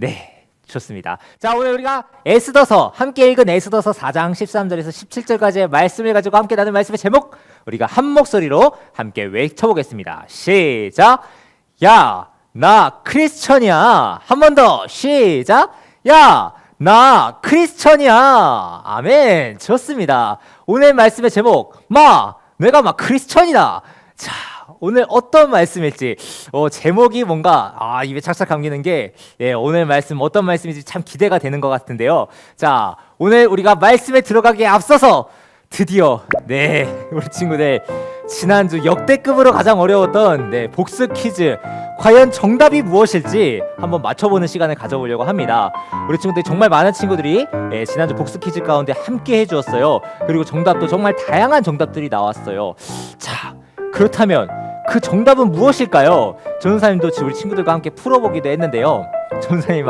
네, 좋습니다. 자, 오늘 우리가 에스더서 함께 읽은 에스더서 4장 13절에서 17절까지의 말씀을 가지고 함께 나눈 말씀의 제목 우리가 한 목소리로 함께 외쳐보겠습니다. 시작. 야, 나 크리스천이야. 한 번 더. 시작. 야, 나 크리스천이야. 아멘. 좋습니다. 오늘 말씀의 제목 내가 크리스천이다. 자, 오늘 어떤 말씀일지 제목이 뭔가 입에 착착 감기는 게 오늘 말씀 어떤 말씀인지 참 기대가 되는 것 같은데요. 자, 오늘 우리가 말씀에 들어가기에 앞서서 드디어 우리 친구들 지난주 역대급으로 가장 어려웠던 복습 퀴즈 과연 정답이 무엇일지 한번 맞춰보는 시간을 가져보려고 합니다. 우리 친구들 정말 많은 친구들이 지난주 복습 퀴즈 가운데 함께 해주었어요. 그리고 정답도 정말 다양한 정답들이 나왔어요. 자, 그렇다면 그 정답은 무엇일까요? 전도사님도 우리 친구들과 함께 풀어보기도 했는데요. 전도사님이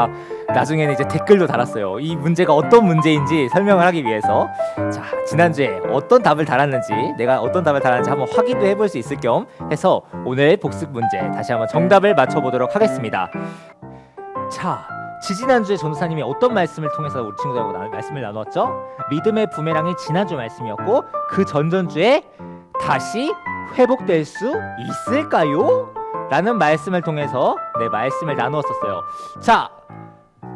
나중에는 이제 댓글도 달았어요. 이 문제가 어떤 문제인지 설명을 하기 위해서. 자, 지난주에 어떤 답을 달았는지 내가 어떤 답을 달았는지 한번 확인도 해볼 수 있을 겸 해서 오늘 복습 문제 다시 한번 정답을 맞춰보도록 하겠습니다. 자, 지지난주에 전도사님이 어떤 말씀을 통해서 우리 친구들하고 말씀을 나눴죠? 믿음의 부메랑이 지난주 말씀이었고 그 전전주에 다시 회복될 수 있을까요? 라는 말씀을 통해서 말씀을 나누었었어요. 자,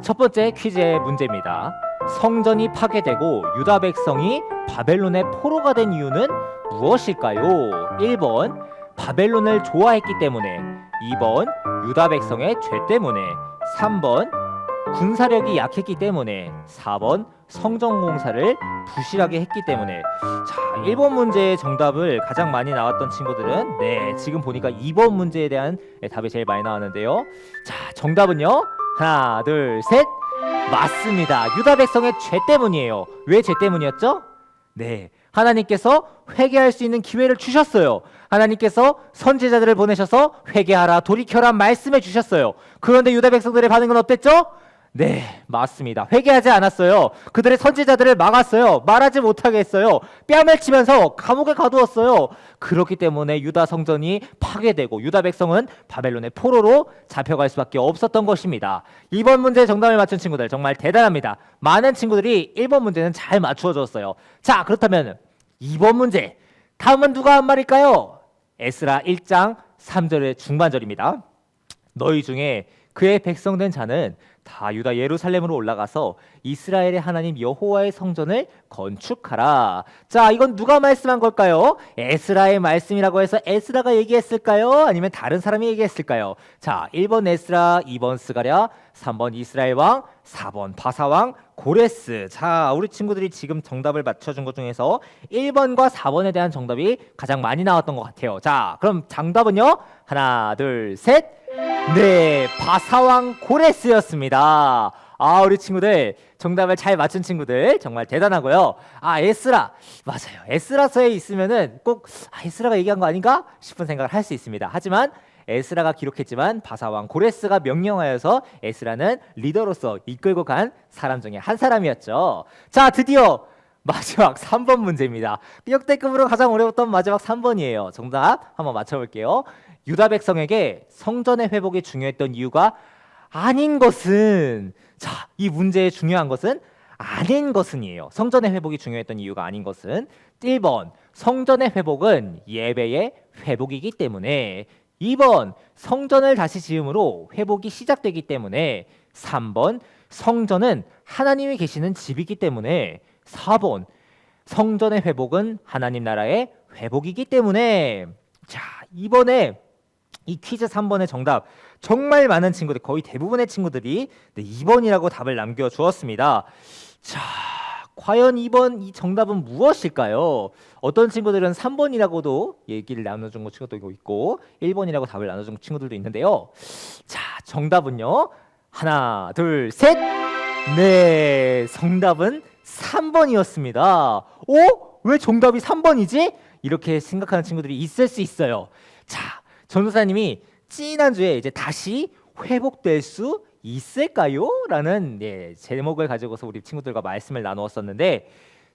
첫 번째 퀴즈의 문제입니다. 성전이 파괴되고 유다 백성이 바벨론의 포로가 된 이유는 무엇일까요? 1번 바벨론을 좋아했기 때문에, 2번 유다 백성의 죄 때문에, 3번 군사력이 약했기 때문에, 4번 성전 공사를 부실하게 했기 때문에. 자, 1번 문제의 정답을 가장 많이 나왔던 친구들은 지금 보니까 2번 문제에 대한 답이 제일 많이 나왔는데요. 자, 정답은요, 하나 둘 셋, 맞습니다. 유다 백성의 죄 때문이에요. 왜 죄 때문이었죠? 하나님께서 회개할 수 있는 기회를 주셨어요. 하나님께서 선지자들을 보내셔서 회개하라, 돌이켜라 말씀해 주셨어요. 그런데 유다 백성들의 반응은 어땠죠? 맞습니다. 회개하지 않았어요. 그들의 선지자들을 막았어요. 말하지 못하게 했어요. 뺨을 치면서 감옥에 가두었어요. 그렇기 때문에 유다 성전이 파괴되고 유다 백성은 바벨론의 포로로 잡혀갈 수밖에 없었던 것입니다. 2번 문제 정답을 맞춘 친구들 정말 대단합니다. 많은 친구들이 1번 문제는 잘 맞추어 줬어요. 자, 그렇다면 2번 문제, 다음은 누가 한 말일까요? 에스라 1장 3절의 중반절입니다. 너희 중에 그의 백성 된 자는 다 유다 예루살렘으로 올라가서 이스라엘의 하나님 여호와의 성전을 건축하라. 자, 이건 누가 말씀한 걸까요? 에스라의 말씀이라고 해서 에스라가 얘기했을까요? 아니면 다른 사람이 얘기했을까요? 자, 1번 에스라, 2번 스가랴, 3번 이스라엘 왕, 4번 바사 왕 고레스. 자, 우리 친구들이 지금 정답을 맞춰준 것 중에서 1번과 4번에 대한 정답이 가장 많이 나왔던 것 같아요. 자, 그럼 정답은요, 하나 둘 셋, 바사왕 고레스였습니다. 우리 친구들 정답을 잘 맞춘 친구들 정말 대단하고요. 에스라, 맞아요. 에스라서에 있으면은 꼭 에스라가 얘기한 거 아닌가 싶은 생각을 할 수 있습니다. 하지만 에스라가 기록했지만 바사왕 고레스가 명령하여서 에스라는 리더로서 이끌고 간 사람 중에 한 사람이었죠. 자, 드디어 마지막 3번 문제입니다. 역대급으로 가장 어려웠던 마지막 3번이에요. 정답 한번 맞춰볼게요. 유다 백성에게 성전의 회복이 중요했던 이유가 아닌 것은, 자, 이 문제의 중요한 것은 아닌 것은이에요. 성전의 회복이 중요했던 이유가 아닌 것은 1번 성전의 회복은 예배의 회복이기 때문에, 2번 성전을 다시 지음으로 회복이 시작되기 때문에, 3번 성전은 하나님이 계시는 집이기 때문에, 4번 성전의 회복은 하나님 나라의 회복이기 때문에. 자, 이번에 이 퀴즈 3번의 정답 정말 많은 친구들, 거의 대부분의 친구들이 2번이라고 답을 남겨주었습니다. 자, 과연 2번 이 정답은 무엇일까요? 어떤 친구들은 3번이라고도 얘기를 나눠준 친구도 있고 1번이라고 답을 나눠준 친구들도 있는데요. 자, 정답은요, 하나 둘 셋, 정답은 3번이었습니다. 왜 정답이 3번이지? 이렇게 생각하는 친구들이 있을 수 있어요. 자, 전도사님이 지난주에 이제 다시 회복될 수 있을까요? 라는 제목을 가지고서 우리 친구들과 말씀을 나누었었는데,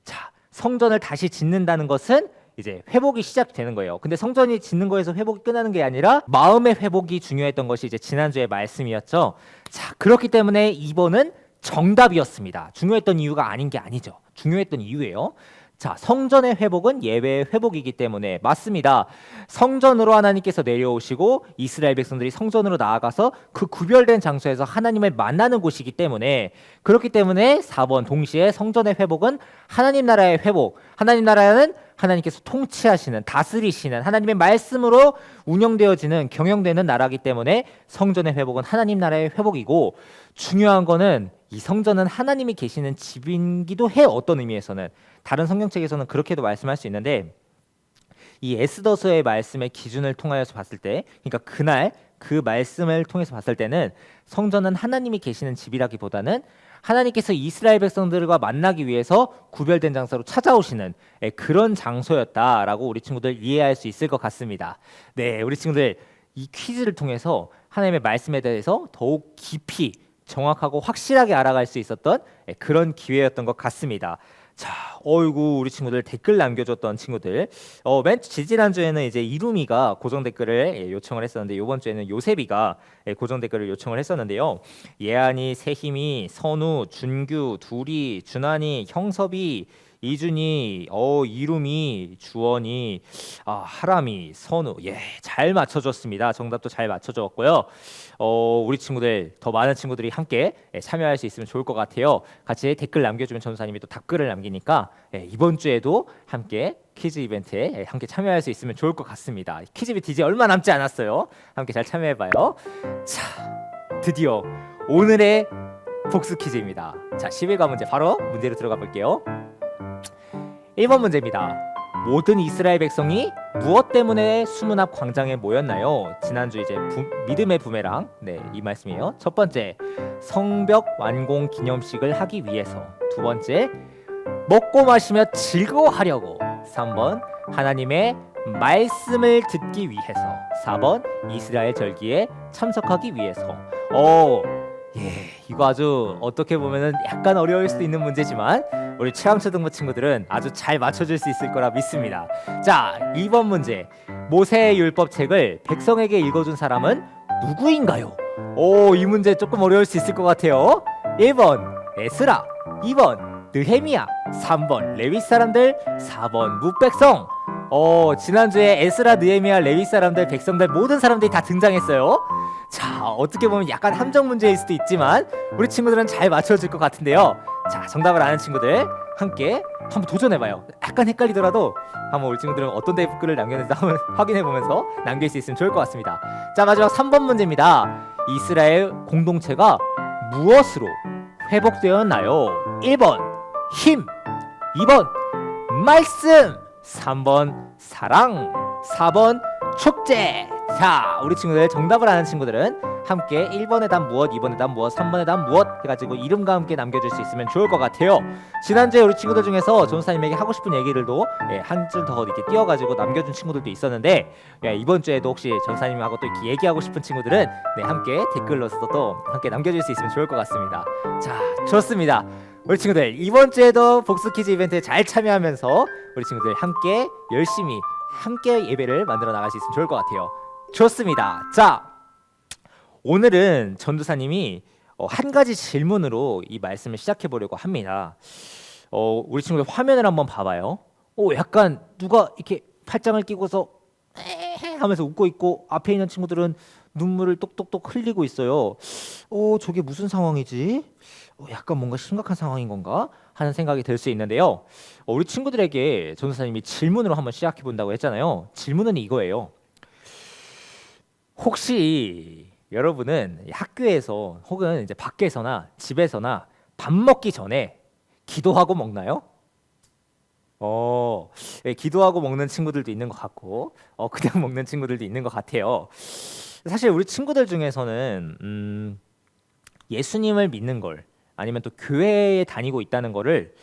자, 성전을 다시 짓는다는 것은 이제 회복이 시작되는 거예요. 근데 성전이 짓는 거에서 회복이 끝나는 게 아니라 마음의 회복이 중요했던 것이 이제 지난주의 말씀이었죠. 자, 그렇기 때문에 2번은 정답이었습니다. 중요했던 이유가 아닌 게 아니죠. 중요했던 이유예요. 자, 성전의 회복은 예배의 회복이기 때문에 맞습니다. 성전으로 하나님께서 내려오시고 이스라엘 백성들이 성전으로 나아가서 그 구별된 장소에서 하나님을 만나는 곳이기 때문에 그렇기 때문에 4번 동시에 성전의 회복은 하나님 나라의 회복. 하나님 나라는 하나님께서 통치하시는 다스리시는 하나님의 말씀으로 운영되어지는 경영되는 나라이기 때문에 성전의 회복은 하나님 나라의 회복이고 중요한 거는 이 성전은 하나님이 계시는 집이기도 해요. 어떤 의미에서는 다른 성경책에서는 그렇게도 말씀할 수 있는데 이 에스더서의 말씀의 기준을 통하여서 봤을 때 그러니까 그날 그 말씀을 통해서 봤을 때는 성전은 하나님이 계시는 집이라기보다는 하나님께서 이스라엘 백성들과 만나기 위해서 구별된 장소로 찾아오시는 그런 장소였다라고 우리 친구들 이해할 수 있을 것 같습니다. 네, 우리 친구들 이 퀴즈를 통해서 하나님의 말씀에 대해서 더욱 깊이 정확하고 확실하게 알아갈 수 있었던 그런 기회였던 것 같습니다. 자, 어이구 우리 친구들 댓글 남겨줬던 친구들 맨 지지난주에는 이제 이루미가 고정 댓글을 요청을 했었는데 이번 주에는 요셉이가 고정 댓글을 요청을 했었는데요. 예안이, 세힘이, 선우, 준규, 두리, 준환이, 형섭이, 이준이, 이루미, 주원이, 하람이, 선우, 잘 맞춰줬습니다. 정답도 잘 맞춰줬고요. 우리 친구들 더 많은 친구들이 함께 참여할 수 있으면 좋을 것 같아요. 같이 댓글 남겨주면 전도사님이 또 답글을 남기니까 이번 주에도 함께 퀴즈 이벤트에 함께 참여할 수 있으면 좋을 것 같습니다. 퀴즈 이벤트 이제 얼마 남지 않았어요. 함께 잘 참여해봐요. 자, 드디어 오늘의 복수 퀴즈입니다. 자, 11과 문제 바로 문제로 들어가 볼게요. 1번 문제입니다. 모든 이스라엘 백성이 무엇 때문에 수문 앞 광장에 모였나요? 지난주 이제 믿음의 부메랑 이 말씀이에요. 첫 번째, 성벽 완공 기념식을 하기 위해서. 두 번째, 먹고 마시며 즐거워하려고. 3번, 하나님의 말씀을 듣기 위해서. 4번, 이스라엘 절기에 참석하기 위해서. 이거 아주 어떻게 보면은 약간 어려울 수도 있는 문제지만 우리 체험초등부 친구들은 아주 잘 맞춰줄 수 있을 거라 믿습니다. 자, 2번 문제. 모세의 율법책을 백성에게 읽어준 사람은 누구인가요? 이 문제 조금 어려울 수 있을 것 같아요. 1번 에스라, 2번 느헤미야, 3번 레위 사람들, 4번 뭇백성. 지난주에 에스라, 느헤미야, 레위 사람들, 백성들 모든 사람들이 다 등장했어요. 자, 어떻게 보면 약간 함정 문제일 수도 있지만 우리 친구들은 잘 맞춰줄 것 같은데요. 자, 정답을 아는 친구들 함께 한번 도전해봐요. 약간 헷갈리더라도 한번 우리 친구들은 어떤 댓글을 남겼는지 한번 확인해보면서 남길 수 있으면 좋을 것 같습니다. 자, 마지막 3번 문제입니다. 이스라엘 공동체가 무엇으로 회복되었나요? 1번 힘, 2번 말씀, 3번 사랑, 4번 축제. 자, 우리 친구들 정답을 아는 친구들은 함께 1번의 답 무엇, 2번의 답 무엇, 3번의 답 무엇 해가지고 이름과 함께 남겨줄 수 있으면 좋을 것 같아요. 지난주에 우리 친구들 중에서 전도사님에게 하고 싶은 얘기들도 한 줄 더 이렇게 띄워가지고 남겨준 친구들도 있었는데 이번 주에도 혹시 전도사님하고 또 이렇게 얘기하고 싶은 친구들은 함께 댓글로서 또 함께 남겨줄 수 있으면 좋을 것 같습니다. 자, 좋습니다. 우리 친구들 이번 주에도 복수 퀴즈 이벤트에 잘 참여하면서 우리 친구들 함께 열심히 함께 예배를 만들어 나갈 수 있으면 좋을 것 같아요. 좋습니다. 자, 오늘은 전도사님이 한 가지 질문으로 이 말씀을 시작해 보려고 합니다. 우리 친구들 화면을 한번 봐봐요. 약간 누가 이렇게 팔짱을 끼고서 하면서 웃고 있고 앞에 있는 친구들은 눈물을 똑똑똑 흘리고 있어요. 저게 무슨 상황이지? 약간 뭔가 심각한 상황인 건가? 하는 생각이 들 수 있는데요. 우리 친구들에게 전도사님이 질문으로 한번 시작해 본다고 했잖아요. 질문은 이거예요. 혹시 여러분은 학교에서 혹은 이제 밖에서나 집에서나 밥 먹기 전에 기도하고 먹나요? 기도하고 먹는 친구들도 있는 것 같고 그냥 먹는 친구들도 있는 것 같아요. 사실 우리 친구들 중에서는 예수님을 믿는 걸 아니면 또 교회에 다니고 있다는 거를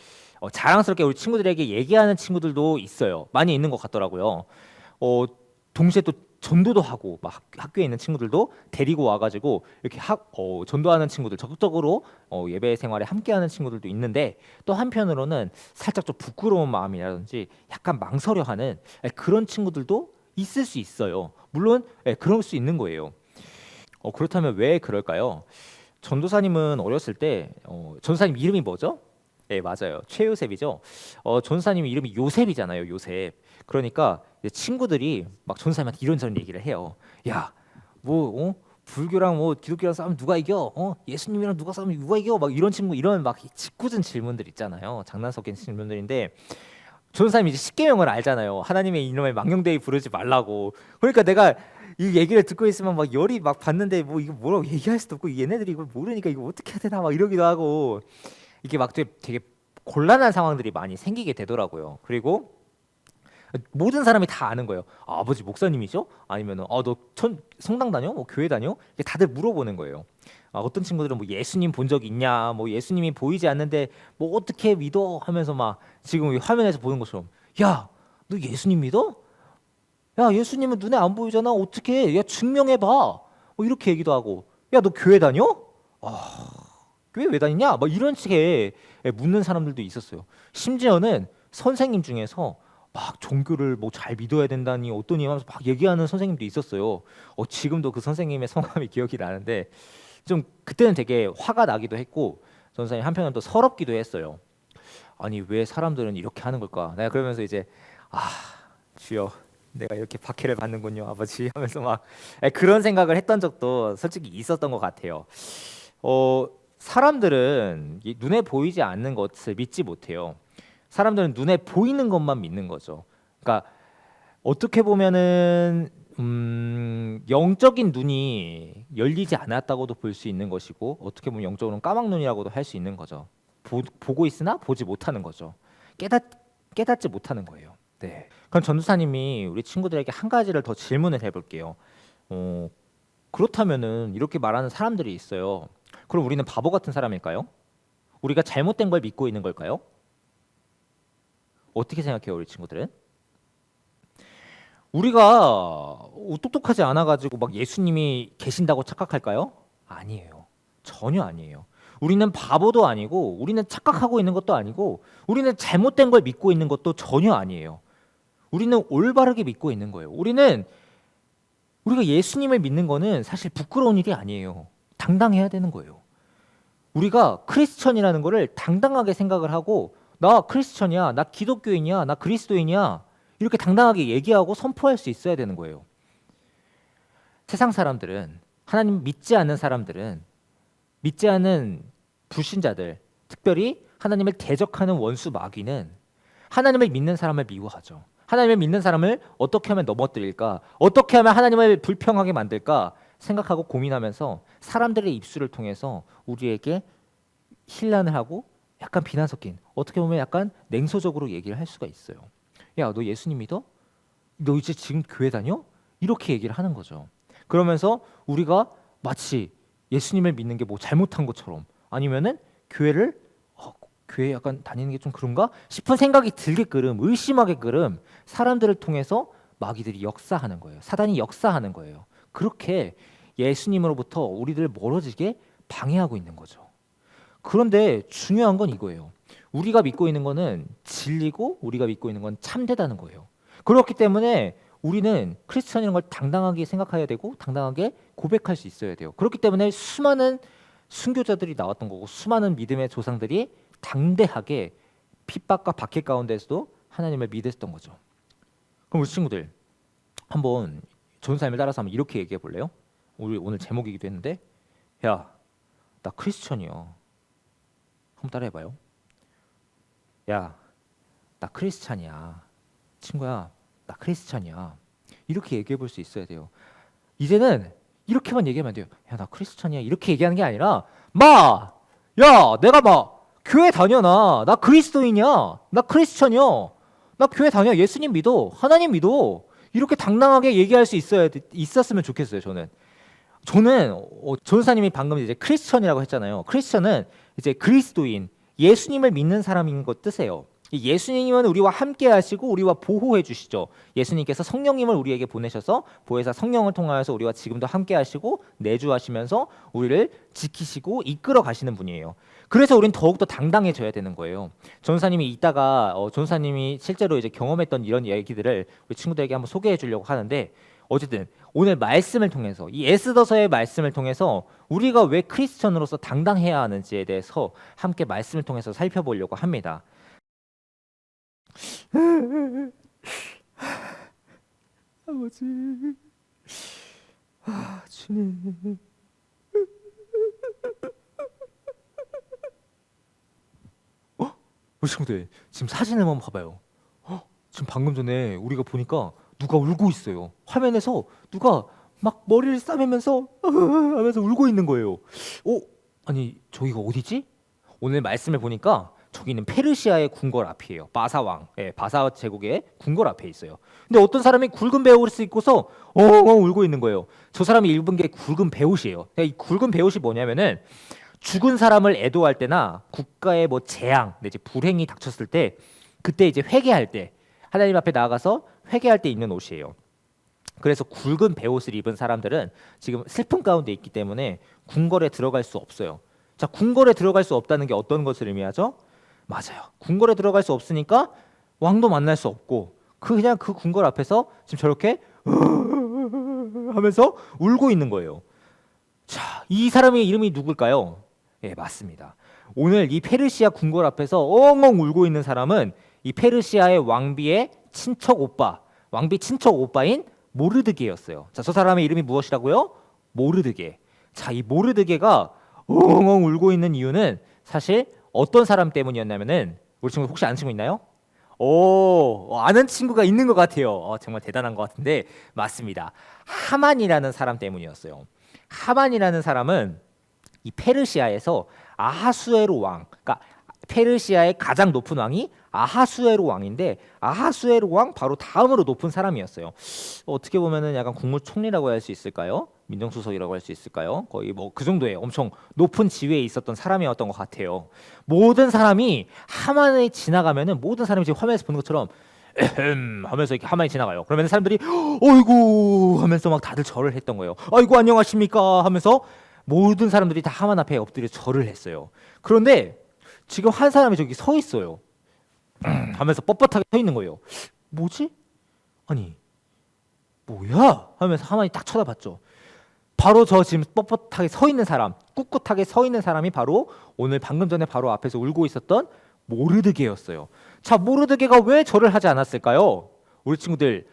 자랑스럽게 우리 친구들에게 얘기하는 친구들도 있어요. 많이 있는 것 같더라고요. 동시에 또 전도도 하고 막 학교에 있는 친구들도 데리고 와가지고 이렇게 전도하는 친구들 적극적으로 예배 생활에 함께하는 친구들도 있는데 또 한편으로는 살짝 좀 부끄러운 마음이라든지 약간 망설여하는 그런 친구들도 있을 수 있어요. 물론 그럴 수 있는 거예요. 그렇다면 왜 그럴까요? 전도사님은 어렸을 때 전도사님 이름이 뭐죠? 네, 맞아요. 최요셉이죠. 전도사님 이름이 요셉이잖아요. 요셉. 그러니까 이제 친구들이 막 전도사님한테 이런저런 얘기를 해요. 야, 뭐 불교랑 뭐 기독교랑 싸우면 누가 이겨? 예수님이랑 누가 싸우면 누가 이겨? 막 이런 이런 막 짓궂은 질문들 있잖아요. 장난 섞인 질문들인데 전도사님이 이제 십계명을 알잖아요. 하나님의 이름을 망령되이 부르지 말라고. 그러니까 내가 이 얘기를 듣고 있으면 막 열이 막 받는데 뭐 이거 뭐라고 얘기할 수도 없고 얘네들이 이걸 모르니까 이거 어떻게 해야 되나 막 이러기도 하고 이게 막 되게 곤란한 상황들이 많이 생기게 되더라고요. 그리고 모든 사람이 다 아는 거예요. 아버지 목사님이죠? 아니면은 너 성당 다녀? 뭐 교회 다녀? 이렇게 다들 물어보는 거예요. 어떤 친구들은 뭐 예수님 본 적 있냐? 뭐 예수님이 보이지 않는데 뭐 어떻게 믿어? 하면서 막 지금 화면에서 보는 것처럼 야, 너 예수님 믿어? 야, 예수님은 눈에 안 보이잖아. 어떻게? 야, 증명해 봐. 뭐 이렇게 얘기도 하고. 야, 너 교회 다녀? 교회 왜 다니냐? 막 이런 식의 묻는 사람들도 있었어요. 심지어는 선생님 중에서 막 종교를 뭐 잘 믿어야 된다니 어떠니 하면서 막 얘기하는 선생님도 있었어요. 지금도 그 선생님의 성함이 기억이 나는데 좀 그때는 되게 화가 나기도 했고 선생님 한편은 또 서럽기도 했어요. 아니 왜 사람들은 이렇게 하는 걸까? 내가 그러면서 이제 주여 내가 이렇게 박해를 받는군요 아버지 하면서 막 그런 생각을 했던 적도 솔직히 있었던 것 같아요. 사람들은 눈에 보이지 않는 것을 믿지 못해요. 사람들은 눈에 보이는 것만 믿는 거죠. 그러니까 어떻게 보면은 영적인 눈이 열리지 않았다고도 볼 수 있는 것이고 어떻게 보면 영적으로는 까막눈이라고도 할 수 있는 거죠. 보고 있으나 보지 못하는 거죠. 깨닫지 못하는 거예요. 네. 그럼 전도사님이 우리 친구들에게 한 가지를 더 질문을 해볼게요. 그렇다면은 이렇게 말하는 사람들이 있어요. 그럼 우리는 바보 같은 사람일까요? 우리가 잘못된 걸 믿고 있는 걸까요? 어떻게 생각해요, 우리 친구들은? 우리가 똑똑하지 않아가지고 막 예수님이 계신다고 착각할까요? 아니에요. 전혀 아니에요. 우리는 바보도 아니고, 우리는 착각하고 있는 것도 아니고, 우리는 잘못된 걸 믿고 있는 것도 전혀 아니에요. 우리는 올바르게 믿고 있는 거예요. 우리가 예수님을 믿는 거는 사실 부끄러운 일이 아니에요. 당당해야 되는 거예요. 우리가 크리스천이라는 거를 당당하게 생각을 하고 나 크리스천이야, 나 기독교인이야, 나 그리스도인이야 이렇게 당당하게 얘기하고 선포할 수 있어야 되는 거예요. 세상 사람들은 하나님 믿지 않는 사람들은 믿지 않는 불신자들 특별히 하나님을 대적하는 원수 마귀는 하나님을 믿는 사람을 미워하죠. 하나님을 믿는 사람을 어떻게 하면 넘어뜨릴까? 어떻게 하면 하나님을 불평하게 만들까? 생각하고 고민하면서 사람들의 입술을 통해서 우리에게 신란을 하고 약간 비난 섞인 어떻게 보면 약간 냉소적으로 얘기를 할 수가 있어요. 야, 너 예수님 믿어? 너 이제 지금 교회 다녀? 이렇게 얘기를 하는 거죠. 그러면서 우리가 마치 예수님을 믿는 게 뭐 잘못한 것처럼 아니면은 교회 약간 다니는 게 좀 그런가 싶은 생각이 들게끔 의심하게끔 사람들을 통해서 마귀들이 역사하는 거예요. 사단이 역사하는 거예요. 그렇게 예수님으로부터 우리들을 멀어지게 방해하고 있는 거죠. 그런데 중요한 건 이거예요. 우리가 믿고 있는 거는 진리고 우리가 믿고 있는 건 참되다는 거예요. 그렇기 때문에 우리는 크리스천이라는 걸 당당하게 생각해야 되고 당당하게 고백할 수 있어야 돼요. 그렇기 때문에 수많은 순교자들이 나왔던 거고 수많은 믿음의 조상들이 당대하게 핍박과 박해 가운데서도 하나님을 믿었던 거죠. 그럼 우리 친구들 한번 전도사님을 따라서 한번 이렇게 얘기해 볼래요? 우리 오늘 제목이기도 했는데 야, 나 크리스천이야. 한번 따라해봐요. 야, 나 크리스찬이야. 친구야, 나 크리스찬이야. 이렇게 얘기해 볼 수 있어야 돼요. 이제는 이렇게만 얘기하면 안 돼요. 야, 나 크리스찬이야. 이렇게 얘기하는 게 아니라 야, 내가 교회 다녀. 나 그리스도인이야. 나 크리스찬이야. 나 교회 다녀. 예수님 믿어. 하나님 믿어. 이렇게 당당하게 얘기할 수 있었으면 좋겠어요. 저는 전사님이 방금 이제 크리스천이라고 했잖아요. 크리스천은 이제 그리스도인, 예수님을 믿는 사람인 것 뜻이에요. 이 예수님은 우리와 함께 하시고 우리와 보호해 주시죠. 예수님께서 성령님을 우리에게 보내셔서 보혜사 성령을 통하여서 우리와 지금도 함께 하시고 내주하시면서 우리를 지키시고 이끌어 가시는 분이에요. 그래서 우리는 더욱더 당당해져야 되는 거예요. 전사님이 이따가 전사님이 실제로 이제 경험했던 이런 얘기들을 우리 친구들에게 한번 소개해 주려고 하는데, 어쨌든 오늘 말씀을 통해서 이 에스더서의 말씀을 통해서 우리가 왜 크리스천으로서 당당해야 하는지에 대해서 함께 말씀을 통해서 살펴보려고 합니다. 아버지, 주님. 우리 친구들 지금 사진을 한번 봐봐요. 지금 방금 전에 우리가 보니까 누가 울고 있어요. 화면에서 누가 막 머리를 싸매면서 하면서 울고 있는 거예요. 아니 저기가 어디지? 오늘 말씀을 보니까 저기는 페르시아의 궁궐 앞이에요. 바사 왕, 바사 제국의 궁궐 앞에 있어요. 근데 어떤 사람이 굵은 베옷을 입고서 울고 있는 거예요. 저 사람이 입은 게 굵은 베옷이에요. 이 굵은 베옷이 뭐냐면은 죽은 사람을 애도할 때나 국가의 뭐 재앙 내지 불행이 닥쳤을 때, 그때 이제 회개할 때 하나님 앞에 나아가서 회개할 때 입는 옷이에요. 그래서 굵은 베옷을 입은 사람들은 지금 슬픔 가운데 있기 때문에 궁궐에 들어갈 수 없어요. 자, 궁궐에 들어갈 수 없다는 게 어떤 것을 의미하죠? 맞아요. 궁궐에 들어갈 수 없으니까 왕도 만날 수 없고 그냥 그 궁궐 앞에서 지금 저렇게 하면서 울고 있는 거예요. 자, 이 사람의 이름이 누굴까요? 예, 맞습니다. 오늘 이 페르시아 궁궐 앞에서 엉엉 울고 있는 사람은 이 페르시아의 왕비의 친척 오빠, 왕비 친척 오빠인 모르드게였어요. 자, 저 사람의 이름이 무엇이라고요? 모르드게. 자, 이 모르드게가 엉엉 울고 있는 이유는 사실 어떤 사람 때문이었냐면은, 우리 친구 혹시 아는 친구 있나요? 아는 친구가 있는 것 같아요. 정말 대단한 것 같은데 맞습니다. 하만이라는 사람 때문이었어요. 하만이라는 사람은 이 페르시아에서 아하수에로 왕, 그러니까 페르시아의 가장 높은 왕이 아하수에로 왕인데, 아하수에로 왕 바로 다음으로 높은 사람이었어요. 어떻게 보면은 약간 국무총리라고 할 수 있을까요? 민정수석이라고 할 수 있을까요? 거의 뭐 그 정도의 엄청 높은 지위에 있었던 사람이었던 것 같아요. 모든 사람이 하만에 지나가면은 모든 사람이 지금 화면에서 보는 것처럼 하면서 이렇게 하만이 지나가요. 그러면 사람들이 어이구 하면서 막 다들 절을 했던 거예요. 아이고 안녕하십니까 하면서 모든 사람들이 다 하만 앞에 엎드려 절을 했어요. 그런데 지금 한 사람이 저기 서 있어요. 하면서 뻣뻣하게 서 있는 거예요. 뭐지? 아니 뭐야? 하면서 하만이 딱 쳐다봤죠. 바로 저 지금 뻣뻣하게 서 있는 사람, 꿋꿋하게 서 있는 사람이 바로 오늘 방금 전에 바로 앞에서 울고 있었던 모르드게였어요. 자, 모르드게가 왜 절을 하지 않았을까요? 우리 친구들,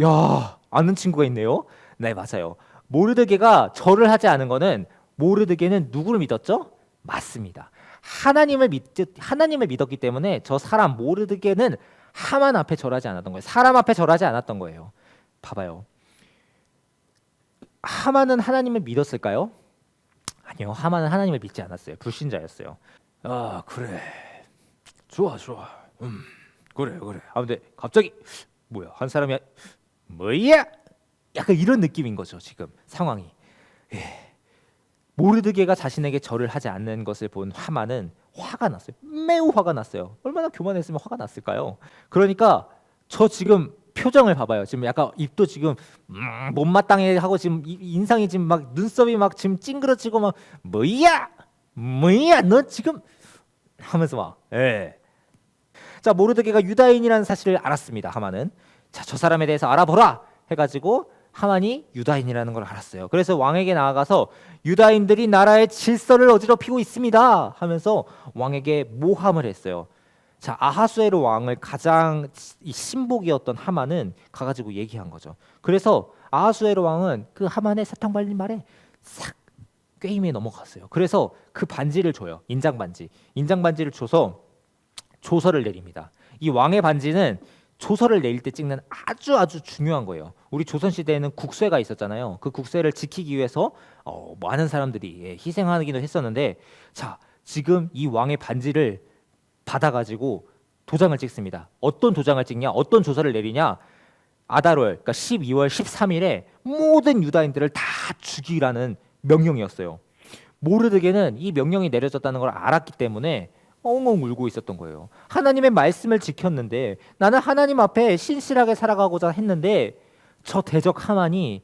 야, 아는 친구가 있네요. 네, 맞아요. 모르드게가 절을 하지 않은 거는, 모르드게는 누구를 믿었죠? 맞습니다. 하나님을 믿었기 때문에 저 사람 모르드게는 하만 앞에 절하지 않았던 거예요. 사람 앞에 절하지 않았던 거예요. 봐봐요. 하만은 하나님을 믿었을까요? 아니요. 하만은 하나님을 믿지 않았어요. 불신자였어요. 아, 그래. 좋아. 그래. 아, 근데 갑자기 뭐야? 한 사람이 뭐야? 약간 이런 느낌인 거죠. 지금 상황이. 모르드게가 자신에게 절을 하지 않는 것을 본 하만은 화가 났어요. 매우 화가 났어요. 얼마나 교만했으면 화가 났을까요? 그러니까 저 지금 표정을 봐봐요. 지금 약간 입도 지금 못마땅해 하고 지금 인상이 지금 막 눈썹이 막 지금 찡그러지고 막 뭐야 너 지금 하면서 막 자, 모르드게가 유다인이라는 사실을 알았습니다. 하만은. 자, 저 사람에 대해서 알아보라 해가지고 하만이 유다인이라는 걸 알았어요. 그래서 왕에게 나아가서 유다인들이 나라의 질서를 어지럽히고 있습니다 하면서 왕에게 모함을 했어요. 자, 아하수에로 왕을 가장 신복이었던 하만은 가가지고 얘기한 거죠. 그래서 아하수에로 왕은 그 하만의 사탕 발린 말에 싹 꾀임에 넘어갔어요. 그래서 그 반지를 줘요. 인장 반지를 줘서 조서를 내립니다. 이 왕의 반지는 조서를 내릴 때 찍는 아주 중요한 거예요. 우리 조선 시대에는 국세가 있었잖아요. 그 국세를 지키기 위해서 많은 사람들이 희생하기도 했었는데, 자, 지금 이 왕의 반지를 받아가지고 도장을 찍습니다. 어떤 도장을 찍냐? 어떤 조서를 내리냐? 아달월, 그러니까 12월 13일에 모든 유다인들을 다 죽이라는 명령이었어요. 모르드게는 이 명령이 내려졌다는 걸 알았기 때문에 엉엉 울고 있었던 거예요. 하나님의 말씀을 지켰는데 나는 하나님 앞에 신실하게 살아가고자 했는데 저 대적 하만이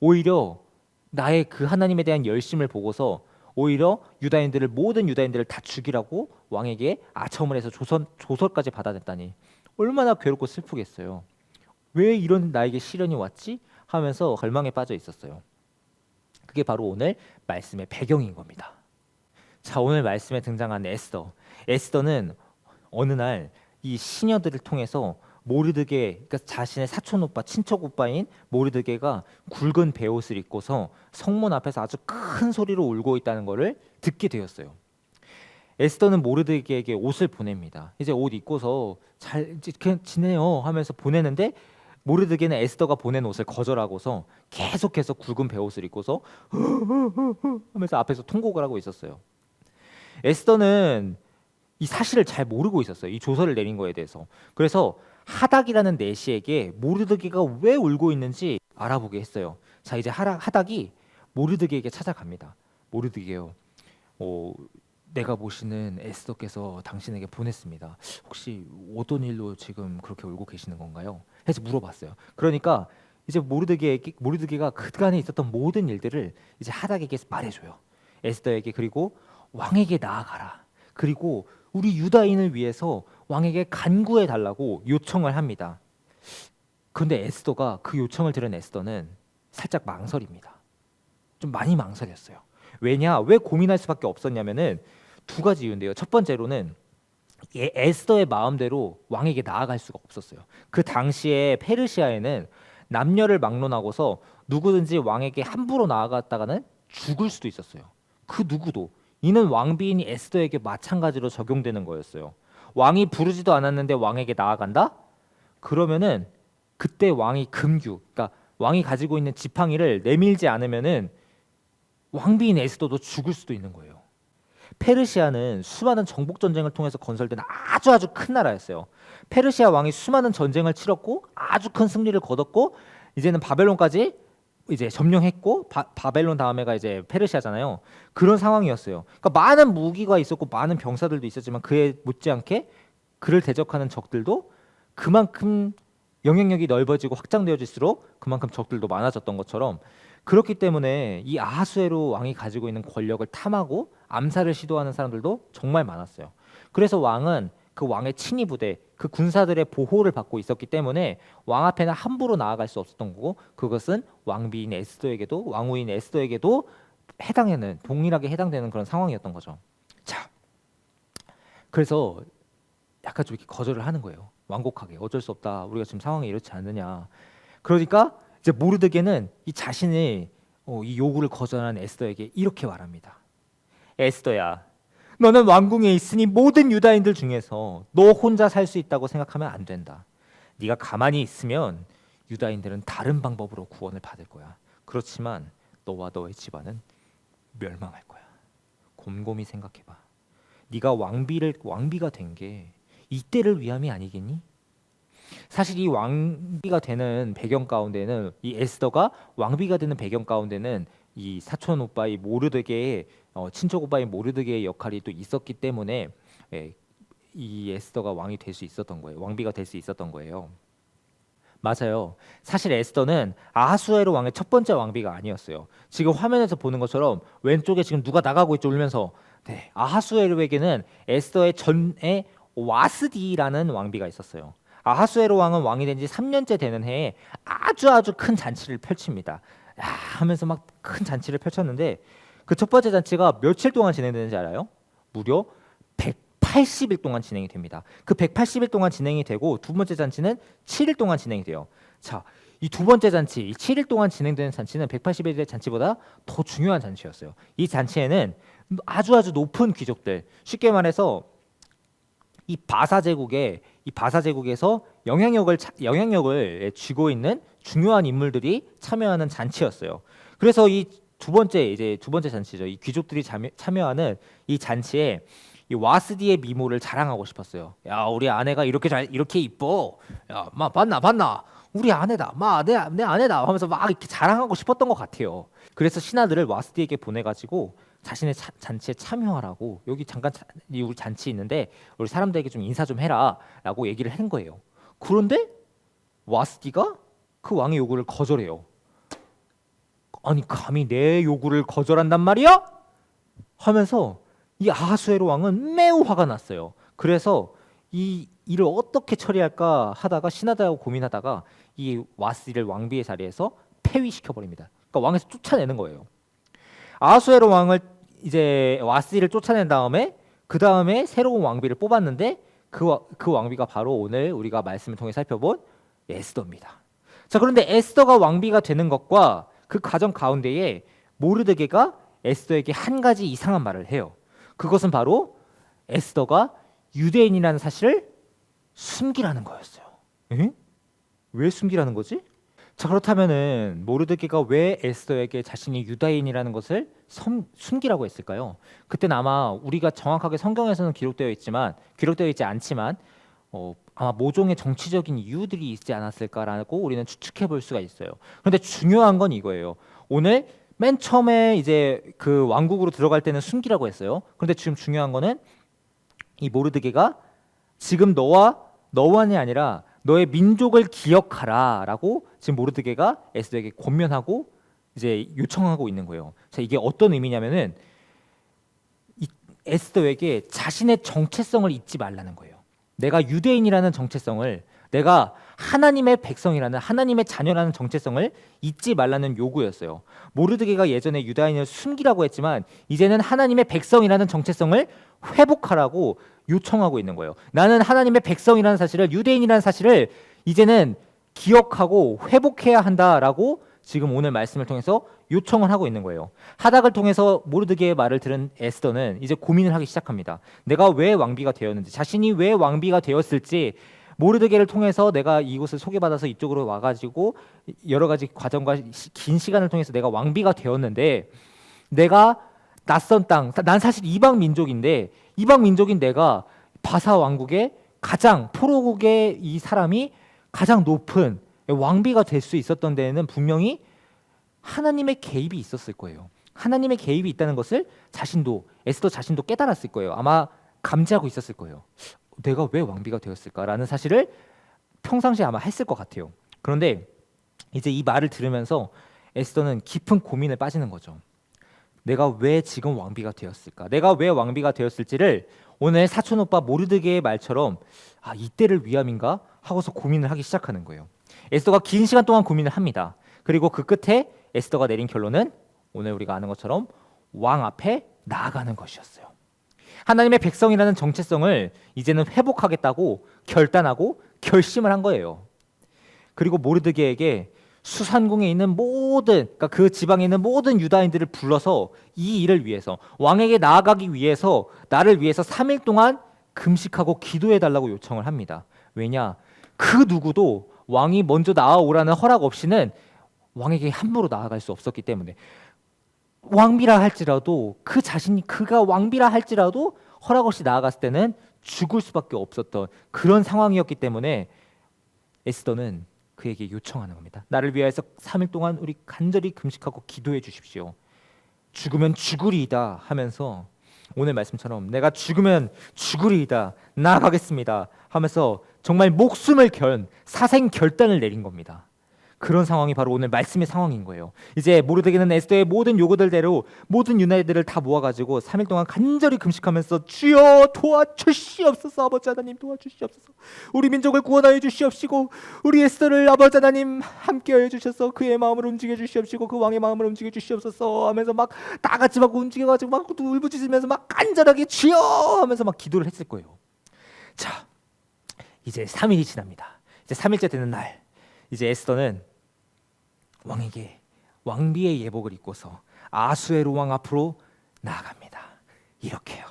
오히려 나의 그 하나님에 대한 열심을 보고서 오히려 모든 유다인들을 다 죽이라고 왕에게 아첨을 해서 조서까지 받아냈다니 얼마나 괴롭고 슬프겠어요. 왜 이런 나에게 시련이 왔지? 하면서 절망에 빠져 있었어요. 그게 바로 오늘 말씀의 배경인 겁니다. 자, 오늘 말씀에 등장한 에스더. 에스더는 어느 날 이 시녀들을 통해서 모르드게, 그러니까 자신의 사촌 오빠, 친척 오빠인 모르드게가 굵은 베옷을 입고서 성문 앞에서 아주 큰 소리로 울고 있다는 것을 듣게 되었어요. 에스더는 모르드게에게 옷을 보냅니다. 이제 옷 입고서 잘 그냥 지내요 하면서 보내는데 모르드게는 에스더가 보낸 옷을 거절하고서 계속해서 굵은 베옷을 입고서 하면서 앞에서 통곡을 하고 있었어요. 에스더는 이 사실을 잘 모르고 있었어요. 이 조서를 내린 거에 대해서. 그래서 하닥이라는 내시에게 모르드게가 왜 울고 있는지 알아보게 했어요. 자, 이제 하닥이 모르드게에게 찾아갑니다. 모르드게요. 내가 모시는 에스더께서 당신에게 보냈습니다. 혹시 어떤 일로 지금 그렇게 울고 계시는 건가요? 해서 물어봤어요. 그러니까 이제 모르드게가 그간에 있었던 모든 일들을 이제 하닥에게 말해줘요. 에스더에게. 그리고 왕에게 나아가라. 그리고 우리 유다인을 위해서 왕에게 간구해 달라고 요청을 합니다. 그런데 에스더가 그 요청을 들은 에스더는 살짝 망설입니다. 좀 많이 망설였어요. 왜 고민할 수밖에 없었냐면은 두 가지 이유인데요. 첫 번째로는 에스더의 마음대로 왕에게 나아갈 수가 없었어요. 그 당시에 페르시아에는 남녀를 막론하고서 누구든지 왕에게 함부로 나아갔다가는 죽을 수도 있었어요. 그 누구도. 이는 왕비인 에스더에게 마찬가지로 적용되는 거였어요. 왕이 부르지도 않았는데 왕에게 나아간다? 그러면은 그때 왕이 그러니까 왕이 가지고 있는 지팡이를 내밀지 않으면은 왕비인 에스더도 죽을 수도 있는 거예요. 페르시아는 수많은 정복 전쟁을 통해서 건설된 아주 큰 나라였어요. 페르시아 왕이 수많은 전쟁을 치렀고 아주 큰 승리를 거뒀고 이제는 바벨론까지 이제 점령했고 바벨론 다음에가 이제 페르시아잖아요. 그런 상황이었어요. 그러니까 많은 무기가 있었고 많은 병사들도 있었지만 그에 못지않게 그를 대적하는 적들도 그만큼 영향력이 넓어지고 확장되어질수록 그만큼 적들도 많아졌던 것처럼 그렇기 때문에 이 아하수에로 왕이 가지고 있는 권력을 탐하고 암살을 시도하는 사람들도 정말 많았어요. 그래서 왕은 그 왕의 친위 부대, 그 군사들의 보호를 받고 있었기 때문에 왕 앞에는 함부로 나아갈 수 없었던 거고 그것은 왕비인 에스더에게도 왕후인 에스더에게도 동일하게 해당되는 그런 상황이었던 거죠. 자, 그래서 약간 좀 이렇게 거절을 하는 거예요. 완곡하게 어쩔 수 없다. 우리가 지금 상황이 이렇지 않느냐. 그러니까 이제 모르드게는 이 자신의 이 요구를 거절한 에스더에게 이렇게 말합니다. 에스더야, 너는 왕궁에 있으니 모든 유다인들 중에서 너 혼자 살 수 있다고 생각하면 안 된다. 네가 가만히 있으면 유다인들은 다른 방법으로 구원을 받을 거야. 그렇지만 너와 너의 집안은 멸망할 거야. 곰곰이 생각해봐. 네가 왕비가 된 게 이때를 위함이 아니겠니? 사실 이 왕비가 되는 배경 가운데는 이 에스더가 왕비가 되는 배경 가운데는 이 사촌 오빠의 모르드게의 친척 오빠의 모르드게의 역할이 또 있었기 때문에 이 에스더가 왕이 될 수 있었던 거예요. 왕비가 될 수 있었던 거예요. 맞아요. 사실 에스더는 아하수에로 왕의 첫 번째 왕비가 아니었어요. 지금 화면에서 보는 것처럼 왼쪽에 지금 누가 나가고 있죠 울면서. 네, 아하수에로에게는 에스더의 전에 와스디라는 왕비가 있었어요. 아하수에로 왕은 왕이 된 지 3년째 되는 해에 아주 큰 잔치를 펼칩니다. 하면서 막 큰 잔치를 펼쳤는데 그 첫 번째 잔치가 며칠 동안 진행되는지 알아요? 무려 180일 동안 진행이 됩니다. 그 180일 동안 진행이 되고 두 번째 잔치는 7일 동안 진행이 돼요. 자, 이 두 번째 잔치, 이 7일 동안 진행되는 잔치는 180일의 잔치보다 더 중요한 잔치였어요. 이 잔치에는 아주 높은 귀족들, 쉽게 말해서 이 바사 제국에서 영향력을 쥐고 있는 중요한 인물들이 참여하는 잔치였어요. 그래서 이 두 번째 잔치죠. 이 귀족들이 참여하는 이 잔치에 이 와스디의 미모를 자랑하고 싶었어요. 야, 우리 아내가 이렇게 이뻐. 야, 마 봤나? 우리 아내다. 내 아내다. 하면서 막 이렇게 자랑하고 싶었던 것 같아요. 그래서 신하들을 와스디에게 보내가지고 자신의 잔치에 참여하라고 여기 잠깐 우리 잔치 있는데 우리 사람들에게 좀 인사 좀 해라라고 얘기를 한 거예요. 그런데 와스티가 그 왕의 요구를 거절해요. 아니 감히 내 요구를 거절한단 말이야? 하면서 이 아하수에로 왕은 매우 화가 났어요. 그래서 이 일을 어떻게 처리할까 하다가 신하들하고 고민하다가 이 와스티를 왕비의 자리에서 폐위시켜 버립니다. 그러니까 왕에서 쫓아내는 거예요. 아하수에로 왕을 이제 와스티를 쫓아낸 다음에 그 다음에 새로운 왕비를 뽑았는데 그 왕비가 바로 오늘 우리가 말씀을 통해 살펴본 에스더입니다. 자, 그런데 에스더가 왕비가 되는 것과 그 과정 가운데에 모르드게가 에스더에게 한 가지 이상한 말을 해요. 그것은 바로 에스더가 유대인이라는 사실을 숨기라는 거였어요. 에? 왜 숨기라는 거지? 자, 그렇다면은 모르드게가 왜 에스더에게 자신이 유다인이라는 것을 숨기라고 했을까요? 그때는 아마 우리가 정확하게 성경에서는 기록되어 있지 않지만 아마 모종의 정치적인 이유들이 있지 않았을까라고 우리는 추측해 볼 수가 있어요. 그런데 중요한 건 이거예요. 오늘 맨 처음에 이제 그 왕국으로 들어갈 때는 숨기라고 했어요. 그런데 지금 중요한 거는 이 모르드게가 지금 너와만이 아니라 너의 민족을 기억하라라고 지금 모르드게가 에스더에게 권면하고 이제 요청하고 있는 거예요. 자, 이게 어떤 의미냐면은 이 에스더에게 자신의 정체성을 잊지 말라는 거예요. 내가 유대인이라는 정체성을, 내가 하나님의 백성이라는, 하나님의 자녀라는 정체성을 잊지 말라는 요구였어요. 모르드게가 예전에 유다인을 숨기라고 했지만 이제는 하나님의 백성이라는 정체성을 회복하라고 요청하고 있는 거예요. 나는 하나님의 백성이라는 사실을, 유대인이라는 사실을 이제는 기억하고 회복해야 한다라고 지금 오늘 말씀을 통해서 요청을 하고 있는 거예요. 하닥을 통해서 모르드게의 말을 들은 에스더는 이제 고민을 하기 시작합니다. 내가 왜 왕비가 되었는지, 자신이 왜 왕비가 되었을지, 모르드게를 통해서 내가 이곳을 소개받아서 이쪽으로 와가지고 여러 가지 과정과 긴 시간을 통해서 내가 왕비가 되었는데, 내가 낯선 땅, 난 사실 이방 민족인데 이방 민족인 내가 바사 왕국의 가장 포로국의 이 사람이 가장 높은 왕비가 될 수 있었던 데에는 분명히 하나님의 개입이 있었을 거예요. 하나님의 개입이 있다는 것을 에스더 자신도 깨달았을 거예요. 아마 감지하고 있었을 거예요. 내가 왜 왕비가 되었을까라는 사실을 평상시에 아마 했을 것 같아요. 그런데 이제 이 말을 들으면서 에스더는 깊은 고민에 빠지는 거죠. 내가 왜 지금 왕비가 되었을까? 내가 왜 왕비가 되었을지를 오늘 사촌 오빠 모르드게의 말처럼 이때를 위함인가 하고서 고민을 하기 시작하는 거예요. 에스더가 긴 시간 동안 고민을 합니다. 그리고 그 끝에 에스더가 내린 결론은 오늘 우리가 아는 것처럼 왕 앞에 나아가는 것이었어요. 하나님의 백성이라는 정체성을 이제는 회복하겠다고 결단하고 결심을 한 거예요. 그리고 모르드게에게 수산궁에 있는 그러니까 그 지방에 있는 모든 유다인들을 불러서 이 일을 위해서, 왕에게 나아가기 위해서, 나를 위해서 3일 동안 금식하고 기도해 달라고 요청을 합니다. 왜냐? 그 누구도 왕이 먼저 나아오라는 허락 없이는 왕에게 함부로 나아갈 수 없었기 때문에, 왕비라 할지라도 그가 왕비라 할지라도 허락 없이 나아갔을 때는 죽을 수밖에 없었던 그런 상황이었기 때문에 에스더는 그에게 요청하는 겁니다. 나를 위하여서 3일 동안 우리 간절히 금식하고 기도해 주십시오. 죽으면 죽으리이다 하면서 오늘 말씀처럼 내가 죽으면 죽으리이다, 나아가겠습니다 하면서 정말 목숨을 건 사생 결단을 내린 겁니다. 그런 상황이 바로 오늘 말씀의 상황인 거예요. 이제 모르드게는 에스더의 모든 요구들대로 모든 유다인들을 다 모아가지고 3일 동안 간절히 금식하면서 주여 도와주시옵소서, 아버지 하나님 도와주시옵소서, 우리 민족을 구원하여 주시옵시고 우리 에스더를 아버지 하나님 함께하여 주셔서 그의 마음을 움직여 주시옵시고 그 왕의 마음을 움직여 주시옵소서 하면서 막 다 같이 막 움직여가지고 막 울부짖으면서 막 간절하게 주여 하면서 막 기도를 했을 거예요. 자, 이제 3일이 지납니다. 이제 3일째 되는 날, 이제 에스더는 왕에게 왕비의 예복을 입고서 아수에로 왕 앞으로 나아갑니다. 이렇게요.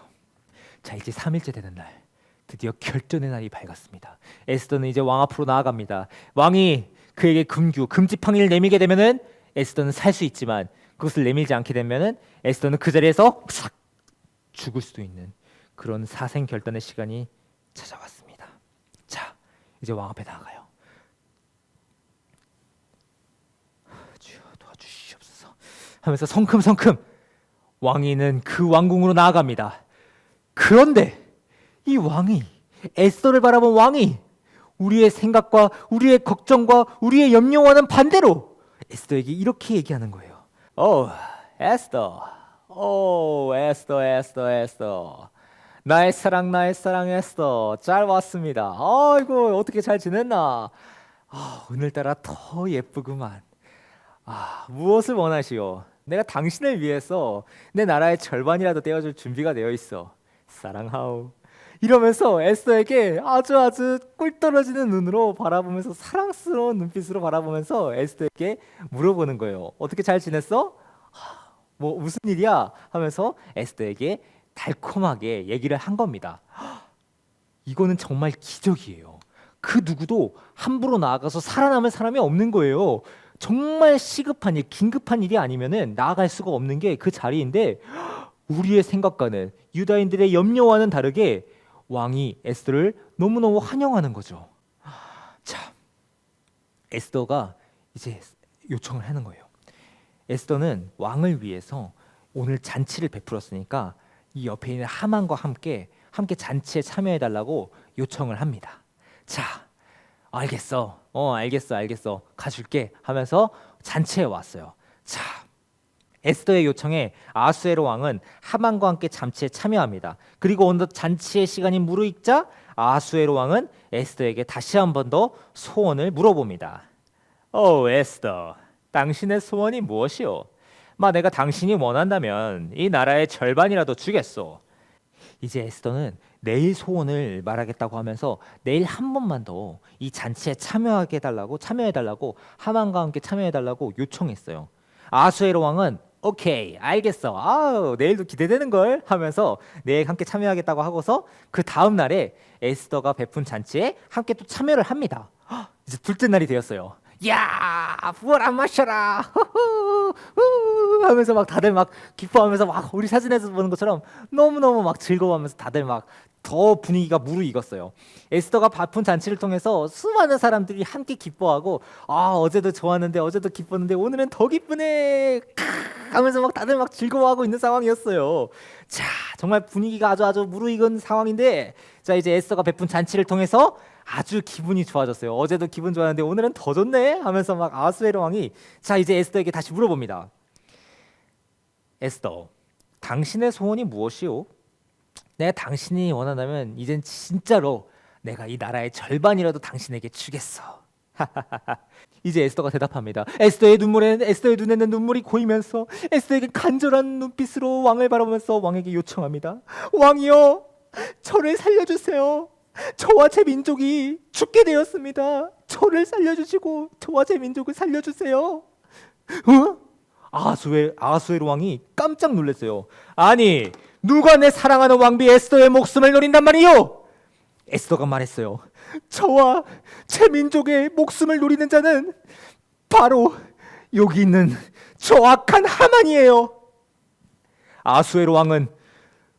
자, 이제 3일째 되는 날, 드디어 결전의 날이 밝았습니다. 에스더는 이제 왕 앞으로 나아갑니다. 왕이 그에게 금지팡이를 내밀게 되면은 에스더는 살 수 있지만 그것을 내밀지 않게 되면은 에스더는 그 자리에서 싹 죽을 수도 있는 그런 사생 결단의 시간이 찾아왔습니다. 자, 이제 왕 앞에 나아가요. 주여 도와주시옵소서 하면서 성큼성큼 왕위는 그 왕궁으로 나아갑니다. 그런데 이 왕이, 에스더를 바라본 왕이 우리의 생각과 우리의 걱정과 우리의 염려와는 반대로 에스더에게 이렇게 얘기하는 거예요. 에스더, 에스더, 나의 사랑 에스더, 잘 왔습니다. 아이고, 어떻게 잘 지냈나? 오늘따라 더 예쁘구만. 무엇을 원하시오? 내가 당신을 위해서 내 나라의 절반이라도 떼어줄 준비가 되어 있어. 사랑하오. 이러면서 에스더에게 아주 꿀 떨어지는 눈으로 바라보면서, 사랑스러운 눈빛으로 바라보면서 에스더에게 물어보는 거예요. 어떻게 잘 지냈어? 뭐 무슨 일이야? 하면서 에스더에게 달콤하게 얘기를 한 겁니다. 이거는 정말 기적이에요. 그 누구도 함부로 나아가서 살아남을 사람이 없는 거예요. 정말 시급한 일, 긴급한 일이 아니면은 나아갈 수가 없는 게 그 자리인데, 우리의 생각과는, 유다인들의 염려와는 다르게 왕이 에스더를 너무너무 환영하는 거죠. 자, 에스더가 이제 요청을 하는 거예요. 에스더는 왕을 위해서 오늘 잔치를 베풀었으니까 이 옆에 있는 하만과 함께 잔치에 참여해달라고 요청을 합니다. 자, 알겠어. 알겠어. 가줄게 하면서 잔치에 왔어요. 자, 에스더의 요청에 아수에로 왕은 하만과 함께 잔치에 참여합니다. 그리고 어느덧 잔치의 시간이 무르익자 아수에로 왕은 에스더에게 다시 한 번 더 소원을 물어봅니다. 에스더, 당신의 소원이 무엇이오? 내가 당신이 원한다면 이 나라의 절반이라도 주겠소. 이제 에스더는 내일 소원을 말하겠다고 하면서 내일 한 번만 더 이 잔치에 참여해달라고 하만과 함께 참여해달라고 요청했어요. 아수에로 왕은 오케이, 알겠어. 내일도 기대되는 걸 하면서 내일 함께 참여하겠다고 하고서 그 다음 날에 에스더가 베푼 잔치에 함께 또 참여를 합니다. 이제 둘째 날이 되었어요. 야, 부어라 마셔라 하면서 막 다들 막 기뻐하면서 막 우리 사진에서 보는 것처럼 너무너무 막 즐거워하면서 다들 막 더 분위기가 무르익었어요. 에스더가 바쁜 잔치를 통해서 수많은 사람들이 함께 기뻐하고, 어제도 좋았는데 어제도 기뻤는데 오늘은 더 기쁘네 하면서 막 다들 막 즐거워하고 있는 상황이었어요. 자, 정말 분위기가 아주 무르익은 상황인데, 자, 이제 에스더가 베푼 잔치를 통해서 아주 기분이 좋아졌어요. 어제도 기분 좋았는데 오늘은 더 좋네 하면서 막 아수에로 왕이 자, 이제 에스더에게 다시 물어봅니다. 에스더, 당신의 소원이 무엇이오? 내가 당신이 원한다면 이젠 진짜로 내가 이 나라의 절반이라도 당신에게 주겠어. 이제 에스더가 대답합니다. 에스더의 눈에는 눈물이 고이면서 에스더에게 간절한 눈빛으로 왕을 바라보면서 왕에게 요청합니다. 왕이여, 저를 살려주세요. 저와 제 민족이 죽게 되었습니다. 저를 살려주시고 저와 제 민족을 살려주세요. 아수에로 왕이 깜짝 놀랐어요. 아니, 누가 내 사랑하는 왕비 에스더의 목숨을 노린단 말이요? 에스더가 말했어요. 저와 제 민족의 목숨을 노리는 자는 바로 여기 있는 저 악한 하만이에요. 아수에로 왕은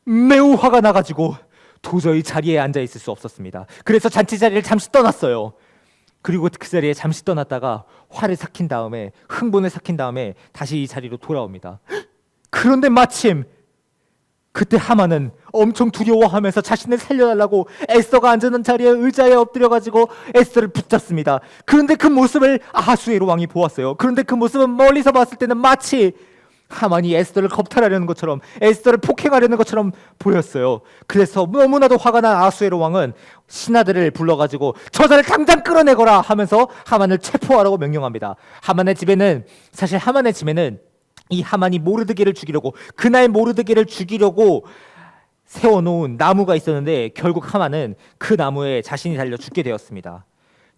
매우 화가 나가지고 도저히 자리에 앉아 있을 수 없었습니다. 그래서 잔치 자리를 잠시 떠났어요. 그리고 그 자리에 잠시 떠났다가 흥분을 삭힌 다음에 다시 이 자리로 돌아옵니다. 그런데 마침 그때 하만은 엄청 두려워하면서 자신을 살려달라고 에스더가 앉은 자리에 의자에 엎드려가지고 에스더를 붙잡습니다. 그런데 그 모습을 아하수에로 왕이 보았어요. 그런데 그 모습은 멀리서 봤을 때는 마치 하만이 에스더를 겁탈하려는 것처럼, 에스더를 폭행하려는 것처럼 보였어요. 그래서 너무나도 화가 난 아하수에로 왕은 신하들을 불러가지고 저자를 당장 끌어내거라 하면서 하만을 체포하라고 명령합니다. 하만의 집에는 이 하만이 모르드게를 죽이려고, 그날 모르드게를 죽이려고 세워놓은 나무가 있었는데 결국 하만은 그 나무에 자신이 달려 죽게 되었습니다.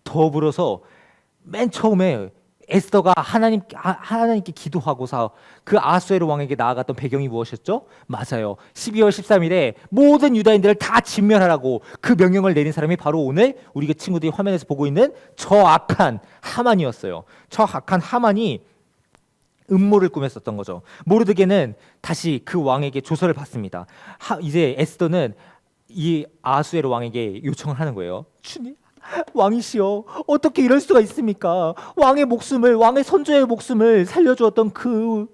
더불어서 맨 처음에 에스더가 하나님께 기도하고서 그 아하수에로 왕에게 나아갔던 배경이 무엇이었죠? 맞아요. 12월 13일에 모든 유다인들을 다 진멸하라고 그 명령을 내린 사람이 바로 오늘 우리 친구들이 화면에서 보고 있는 저 악한 하만이었어요. 저 악한 하만이 음모를 꾸몄었던 거죠. 모르드게는 다시 그 왕에게 조서를 받습니다. 이제 에스더는 이 아하수에로 왕에게 요청을 하는 거예요. 주님, 왕이시여, 어떻게 이럴 수가 있습니까? 왕의 목숨을, 왕의 선조의 목숨을 살려주었던 그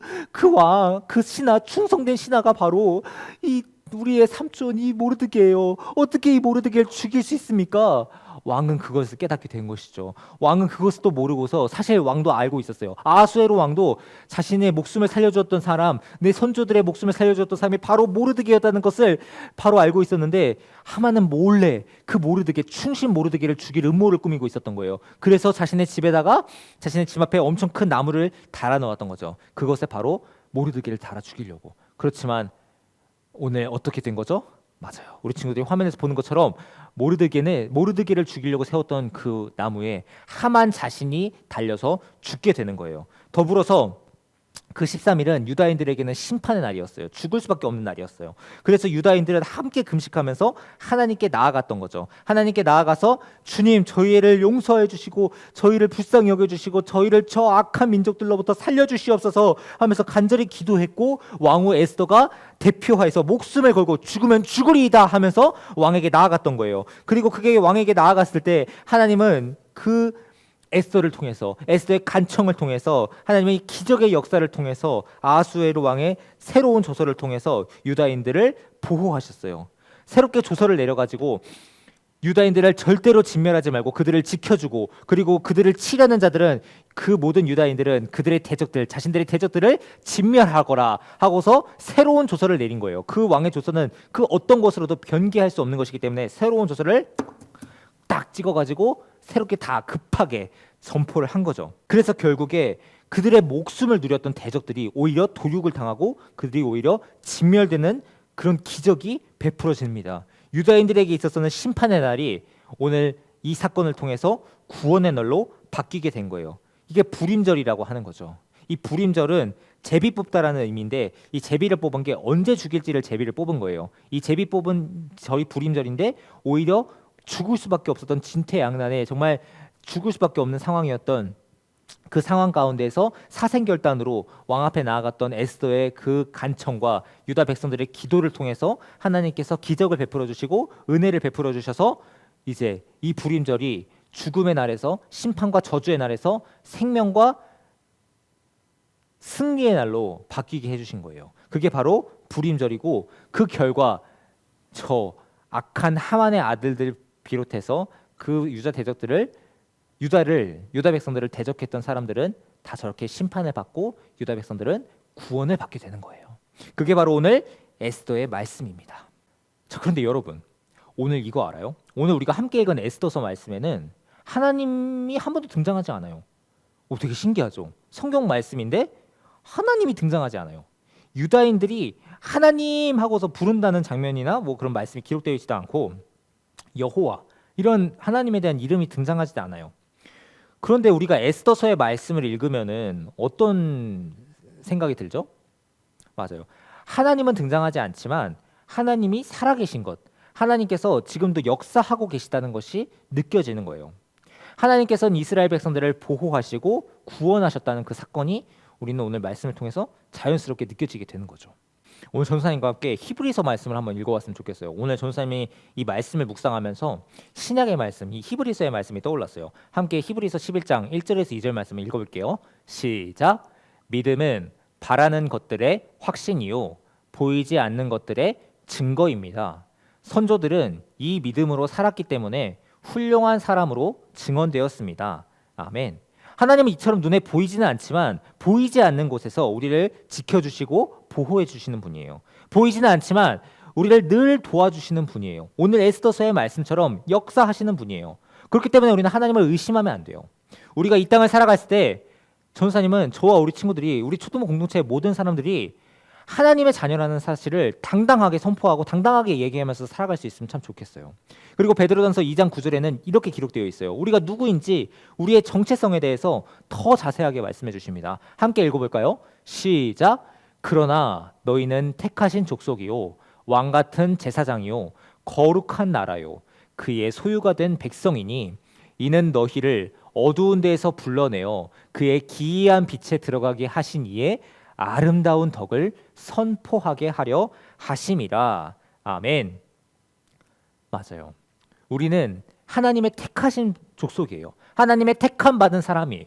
신하, 충성된 신하가 바로 이 우리의 삼촌 이 모르드게예요. 어떻게 이 모르드게를 죽일 수 있습니까? 왕은 그것을 깨닫게 된 것이죠. 왕은 그것을 또 모르고서, 사실 왕도 알고 있었어요. 아하수에로 왕도 자신의 목숨을 살려주었던 사람, 내 선조들의 목숨을 살려주었던 사람이 바로 모르드게였다는 것을 바로 알고 있었는데, 하만은 몰래 그 모르드게, 충신 모르드게를 죽일 음모를 꾸미고 있었던 거예요. 그래서 자신의 집에다가, 자신의 집 앞에 엄청 큰 나무를 달아 놓았던 거죠. 그것에 바로 모르드게를 달아 죽이려고. 그렇지만 오늘 어떻게 된 거죠? 맞아요. 우리 친구들이 화면에서 보는 것처럼 모르드게를 죽이려고 세웠던 그 나무에 하만 자신이 달려서 죽게 되는 거예요. 더불어서 그 13일은 유다인들에게는 심판의 날이었어요. 죽을 수밖에 없는 날이었어요. 그래서 유다인들은 함께 금식하면서 하나님께 나아갔던 거죠. 하나님께 나아가서 주님, 저희를 용서해 주시고 저희를 불쌍히 여겨 주시고 저희를 저 악한 민족들로부터 살려 주시옵소서 하면서 간절히 기도했고, 왕후 에스더가 대표하여서 목숨을 걸고 죽으면 죽으리이다 하면서 왕에게 나아갔던 거예요. 그리고 그게 왕에게 나아갔을 때 하나님은 그 에스더를 통해서, 에스더의 간청을 통해서, 하나님의 기적의 역사를 통해서, 아하수에로 왕의 새로운 조서를 통해서 유다인들을 보호하셨어요. 새롭게 조서를 내려가지고 유다인들을 절대로 진멸하지 말고 그들을 지켜주고, 그리고 그들을 치려는 자들은, 그 모든 유다인들은 그들의 대적들, 자신들의 대적들을 진멸하거라 하고서 새로운 조서를 내린 거예요. 그 왕의 조서는 그 어떤 것으로도 변개할 수 없는 것이기 때문에 새로운 조서를 딱 찍어가지고 새롭게 다 급하게 선포를 한 거죠. 그래서 결국에 그들의 목숨을 누렸던 대적들이 오히려 도륙을 당하고 그들이 오히려 진멸되는 그런 기적이 베풀어집니다. 유다인들에게 있어서는 심판의 날이 오늘 이 사건을 통해서 구원의 날로 바뀌게 된 거예요. 이게 불임절이라고 하는 거죠. 이 불임절은 제비 뽑다라는 의미인데, 이 제비를 뽑은 게 언제 죽일지를 제비를 뽑은 거예요. 이 제비 뽑은 절이 불임절인데, 오히려 죽을 수밖에 없었던 진퇴양난에 정말 죽을 수밖에 없는 상황이었던 그 상황 가운데서 사생결단으로 왕 앞에 나아갔던 에스더의 그 간청과 유다 백성들의 기도를 통해서 하나님께서 기적을 베풀어 주시고 은혜를 베풀어 주셔서 이제 이 불임절이 죽음의 날에서, 심판과 저주의 날에서 생명과 승리의 날로 바뀌게 해주신 거예요. 그게 바로 불임절이고, 그 결과 저 악한 하만의 아들들 비롯해서 그 유다 백성들을 대적했던 사람들은 다 저렇게 심판을 받고 유다 백성들은 구원을 받게 되는 거예요. 그게 바로 오늘 에스더의 말씀입니다. 자, 그런데 여러분, 오늘 이거 알아요? 오늘 우리가 함께 읽은 에스더서 말씀에는 하나님이 한 번도 등장하지 않아요. 되게 신기하죠? 성경 말씀인데 하나님이 등장하지 않아요. 유다인들이 하나님 하고서 부른다는 장면이나 뭐 그런 말씀이 기록되어 있지도 않고, 여호와 이런 하나님에 대한 이름이 등장하지도 않아요. 그런데 우리가 에스더서의 말씀을 읽으면은 어떤 생각이 들죠? 맞아요. 하나님은 등장하지 않지만 하나님이 살아계신 것, 하나님께서 지금도 역사하고 계시다는 것이 느껴지는 거예요. 하나님께서는 이스라엘 백성들을 보호하시고 구원하셨다는 그 사건이 우리는 오늘 말씀을 통해서 자연스럽게 느껴지게 되는 거죠. 오늘 전사님과 함께 히브리서 말씀을 한번 읽어봤으면 좋겠어요. 오늘 전사님이 이 말씀을 묵상하면서 신약의 말씀, 이 히브리서의 말씀이 떠올랐어요. 함께 히브리서 11장 1절에서 2절 말씀을 읽어볼게요. 시작. 믿음은 바라는 것들의 확신이요 보이지 않는 것들의 증거입니다. 선조들은 이 믿음으로 살았기 때문에 훌륭한 사람으로 증언되었습니다. 아멘. 하나님은 이처럼 눈에 보이지는 않지만 보이지 않는 곳에서 우리를 지켜주시고 보호해 주시는 분이에요. 보이지는 않지만 우리를 늘 도와주시는 분이에요. 오늘 에스더서의 말씀처럼 역사하시는 분이에요. 그렇기 때문에 우리는 하나님을 의심하면 안 돼요. 우리가 이 땅을 살아갔을 때 전사님은 저와 우리 친구들이, 우리 초등부 공동체의 모든 사람들이 하나님의 자녀라는 사실을 당당하게 선포하고 당당하게 얘기하면서 살아갈 수 있으면 참 좋겠어요. 그리고 베드로전서 2장 9절에는 이렇게 기록되어 있어요. 우리가 누구인지, 우리의 정체성에 대해서 더 자세하게 말씀해 주십니다. 함께 읽어볼까요? 시작. 그러나 너희는 택하신 족속이요 왕 같은 제사장이요 거룩한 나라요 그의 소유가 된 백성이니 이는 너희를 어두운 데에서 불러내어 그의 기이한 빛에 들어가게 하신 이의 아름다운 덕을 선포하게 하려 하심이라. 아멘. 맞아요. 우리는 하나님의 택하신 족속이에요. 하나님의 택함 받은 사람이에요.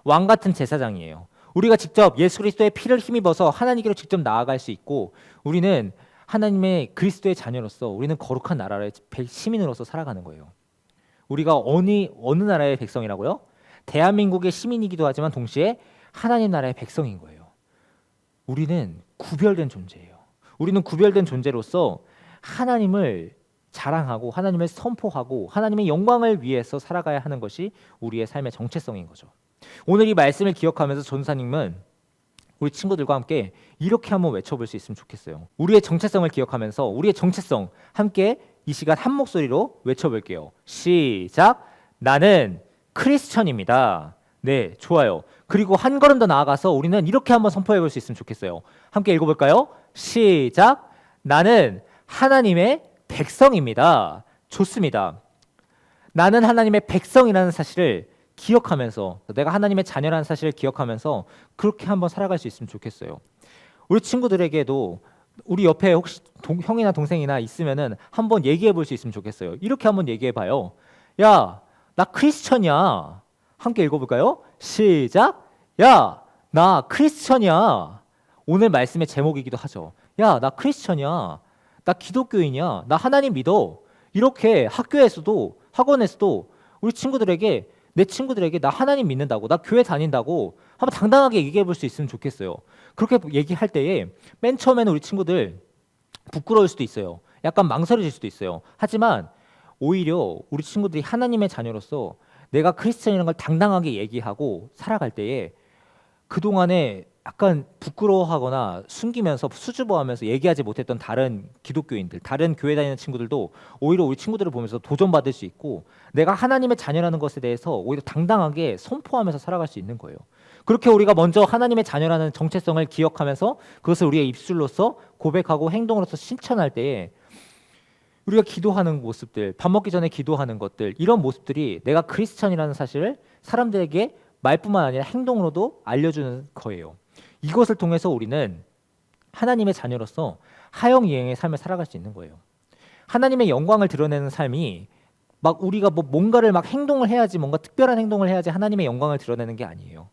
왕 같은 제사장이에요. 우리가 직접 예수 그리스도의 피를 힘입어서 하나님께로 직접 나아갈 수 있고, 우리는 하나님의 그리스도의 자녀로서 우리는 거룩한 나라의 시민으로서 살아가는 거예요. 우리가 어느 나라의 백성이라고요? 대한민국의 시민이기도 하지만 동시에 하나님 나라의 백성인 거예요. 우리는 구별된 존재예요. 우리는 구별된 존재로서 하나님을 자랑하고 하나님을 선포하고 하나님의 영광을 위해서 살아가야 하는 것이 우리의 삶의 정체성인 거죠. 오늘 이 말씀을 기억하면서 전사님은 우리 친구들과 함께 이렇게 한번 외쳐볼 수 있으면 좋겠어요. 우리의 정체성을 기억하면서 우리의 정체성 함께 이 시간 한 목소리로 외쳐볼게요. 시작. 나는 크리스천입니다. 네, 좋아요. 그리고 한 걸음 더 나아가서 우리는 이렇게 한번 선포해볼 수 있으면 좋겠어요. 함께 읽어볼까요? 시작. 나는 하나님의 백성입니다. 좋습니다. 나는 하나님의 백성이라는 사실을 기억하면서, 내가 하나님의 자녀라는 사실을 기억하면서 그렇게 한번 살아갈 수 있으면 좋겠어요. 우리 친구들에게도 우리 옆에 혹시 형이나 동생이나 있으면은 한번 얘기해 볼 수 있으면 좋겠어요. 이렇게 한번 얘기해 봐요. 야, 나 크리스천이야. 함께 읽어볼까요? 시작. 야, 나 크리스천이야. 오늘 말씀의 제목이기도 하죠. 야, 나 크리스천이야. 나 기독교인이야. 나 하나님 믿어. 이렇게 학교에서도 학원에서도 우리 친구들에게, 내 친구들에게 나 하나님 믿는다고, 나 교회 다닌다고 한번 당당하게 얘기해 볼 수 있으면 좋겠어요. 그렇게 얘기할 때에 맨 처음에는 우리 친구들 부끄러울 수도 있어요. 약간 망설여질 수도 있어요. 하지만 오히려 우리 친구들이 하나님의 자녀로서 내가 크리스천이라는 걸 당당하게 얘기하고 살아갈 때에 그동안에 약간 부끄러워하거나 숨기면서 수줍어하면서 얘기하지 못했던 다른 기독교인들, 다른 교회 다니는 친구들도 오히려 우리 친구들을 보면서 도전받을 수 있고, 내가 하나님의 자녀라는 것에 대해서 오히려 당당하게 선포하면서 살아갈 수 있는 거예요. 그렇게 우리가 먼저 하나님의 자녀라는 정체성을 기억하면서 그것을 우리의 입술로서 고백하고 행동으로서 실천할 때에 우리가 기도하는 모습들, 밥 먹기 전에 기도하는 것들, 이런 모습들이 내가 크리스천이라는 사실을 사람들에게 말뿐만 아니라 행동으로도 알려주는 거예요. 이것을 통해서 우리는 하나님의 자녀로서 하영이행의 삶을 살아갈 수 있는 거예요. 하나님의 영광을 드러내는 삶이 막 우리가 뭐 뭔가를 막 행동을 해야지, 뭔가 특별한 행동을 해야지 하나님의 영광을 드러내는 게 아니에요.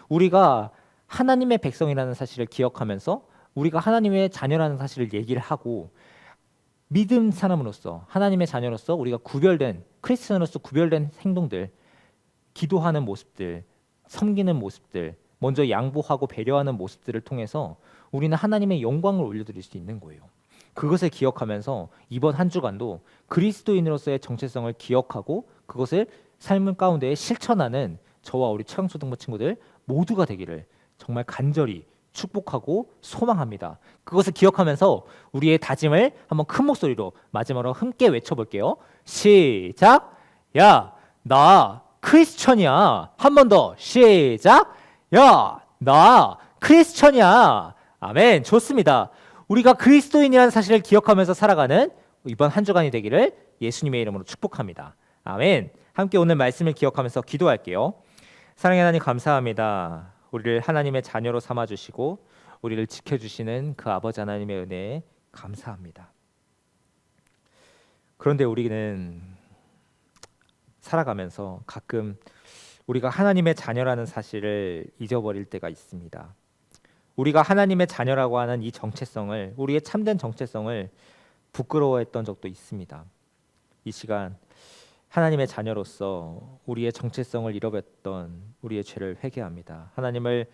우리가 하나님의 백성이라는 사실을 기억하면서 우리가 하나님의 자녀라는 사실을 얘기를 하고, 믿음 사람으로서 하나님의 자녀로서 우리가 구별된 크리스천으로서 구별된 행동들, 기도하는 모습들, 섬기는 모습들, 먼저 양보하고 배려하는 모습들을 통해서 우리는 하나님의 영광을 올려드릴 수 있는 거예요. 그것을 기억하면서 이번 한 주간도 그리스도인으로서의 정체성을 기억하고 그것을 삶 가운데 실천하는 저와 우리 최강초등부 친구들 모두가 되기를 정말 간절히 축복하고 소망합니다. 그것을 기억하면서 우리의 다짐을 한번 큰 목소리로 마지막으로 함께 외쳐볼게요. 시작. 야, 나 크리스천이야. 한 번 더. 시작. 야, 나 크리스천이야. 아멘. 좋습니다. 우리가 그리스도인이라는 사실을 기억하면서 살아가는 이번 한 주간이 되기를 예수님의 이름으로 축복합니다. 아멘. 함께 오늘 말씀을 기억하면서 기도할게요. 사랑의 하나님, 감사합니다. 우리를 하나님의 자녀로 삼아주시고 우리를 지켜주시는 그 아버지 하나님의 은혜에 감사합니다. 그런데 우리는 살아가면서 가끔 우리가 하나님의 자녀라는 사실을 잊어버릴 때가 있습니다. 우리가 하나님의 자녀라고 하는 이 정체성을, 우리의 참된 정체성을 부끄러워했던 적도 있습니다. 이 시간 하나님의 자녀로서 우리의 정체성을 잃어버렸던 우리의 죄를 회개합니다. 하나님을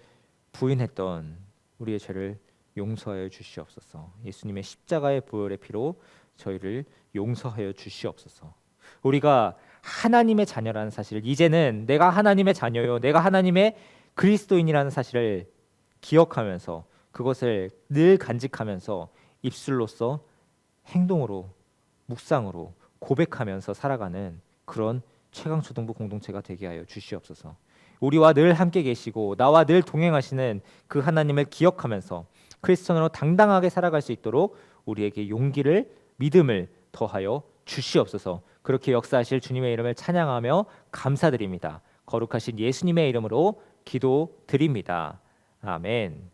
부인했던 우리의 죄를 용서하여 주시옵소서. 예수님의 십자가의 보혈의 피로 저희를 용서하여 주시옵소서. 우리가 하나님의 자녀라는 사실을, 이제는 내가 하나님의 자녀요, 내가 하나님의 그리스도인이라는 사실을 기억하면서 그것을 늘 간직하면서 입술로서 행동으로 묵상으로 고백하면서 살아가는 그런 최강초등부 공동체가 되게 하여 주시옵소서. 우리와 늘 함께 계시고 나와 늘 동행하시는 그 하나님을 기억하면서 크리스천으로 당당하게 살아갈 수 있도록 우리에게 용기를, 믿음을 더하여 주시옵소서. 그렇게 역사하실 주님의 이름을 찬양하며 감사드립니다. 거룩하신 예수님의 이름으로 기도드립니다. 아멘.